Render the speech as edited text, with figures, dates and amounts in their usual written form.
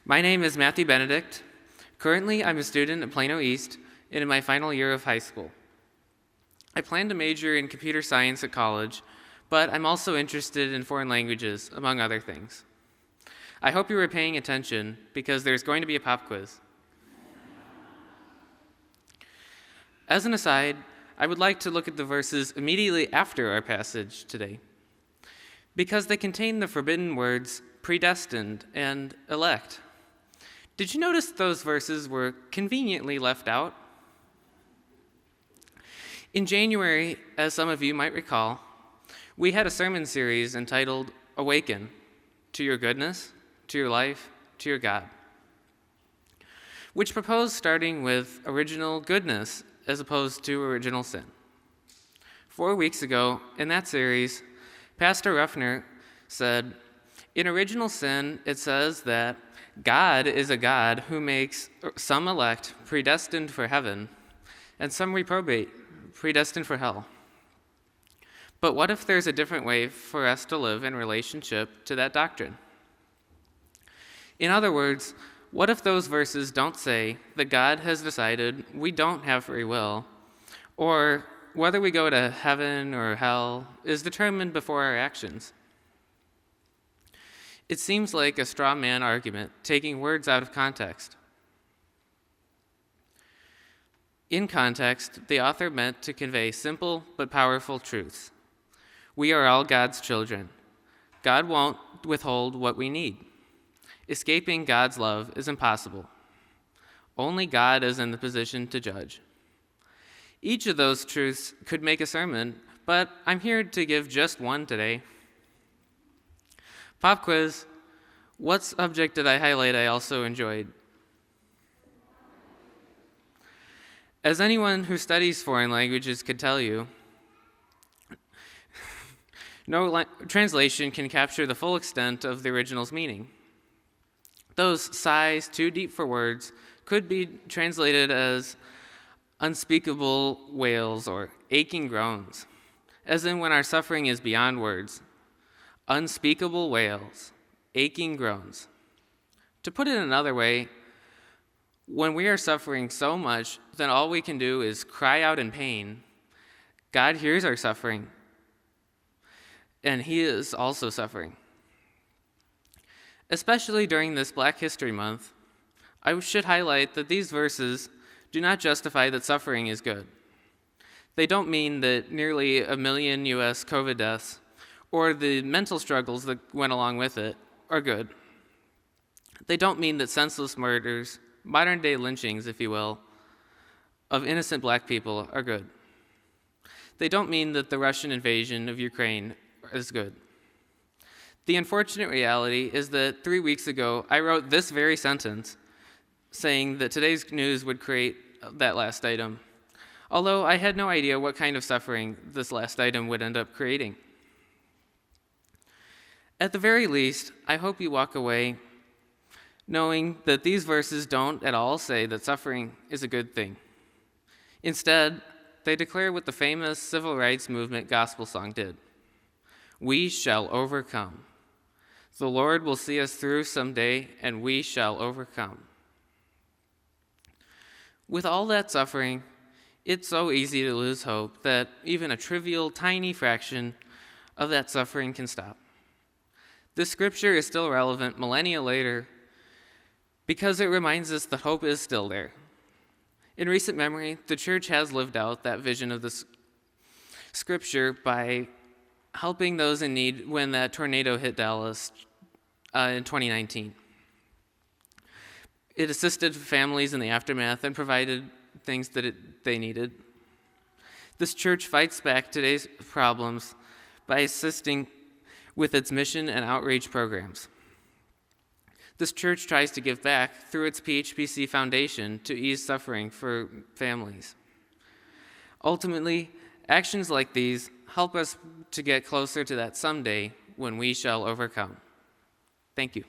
My name is Matthew Benedict. Currently, I'm a student at Plano East and in my final year of high school. I plan to major in computer science at college, but I'm also interested in foreign languages, among other things. I hope you were paying attention because there's going to be a pop quiz. As an aside, I would like to look at the verses immediately after our passage today, because they contain the forbidden words predestined and elect. Did you notice those verses were conveniently left out? In January, as some of you might recall, we had a sermon series entitled Awaken to Your Goodness, to Your Life, to Your God, which proposed starting with original goodness as opposed to original sin. 4 weeks ago, in that series, Pastor Ruffner said, in original sin, it says that God is a God who makes some elect predestined for heaven and some reprobate, predestined for hell. But what if there's a different way for us to live in relationship to that doctrine? In other words, what if those verses don't say that God has decided we don't have free will, or whether we go to heaven or hell is determined before our actions? It seems like a straw man argument, taking words out of context. In context, the author meant to convey simple but powerful truths. We are all God's children. God won't withhold what we need. Escaping God's love is impossible. Only God is in the position to judge. Each of those truths could make a sermon, but I'm here to give just one today. Pop quiz. What subject did I highlight I also enjoyed? As anyone who studies foreign languages could tell you, no translation can capture the full extent of the original's meaning. Those sighs too deep for words could be translated as unspeakable wails or aching groans, as in when our suffering is beyond words. Unspeakable wails, aching groans. To put it another way, when we are suffering so much that all we can do is cry out in pain, God hears our suffering, and He is also suffering. Especially during this Black History Month, I should highlight that these verses do not justify that suffering is good. They don't mean that nearly 1 million U.S. COVID deaths or the mental struggles that went along with it are good. They don't mean that senseless murders, modern-day lynchings, if you will, of innocent Black people are good. They don't mean that the Russian invasion of Ukraine is good. The unfortunate reality is that 3 weeks ago, I wrote this very sentence saying that today's news would create that last item, although I had no idea what kind of suffering this last item would end up creating. At the very least, I hope you walk away knowing that these verses don't at all say that suffering is a good thing. Instead, they declare what the famous civil rights movement gospel song did. We shall overcome. The Lord will see us through someday, and we shall overcome. With all that suffering, it's so easy to lose hope that even a trivial, tiny fraction of that suffering can stop. This scripture is still relevant millennia later because it reminds us that hope is still there. In recent memory, the church has lived out that vision of this scripture by helping those in need when that tornado hit Dallas in 2019. It assisted families in the aftermath and provided things that they needed. This church fights back today's problems by assisting with its mission and outreach programs. This church tries to give back through its PHPC Foundation to ease suffering for families. Ultimately, actions like these help us to get closer to that someday when we shall overcome. Thank you.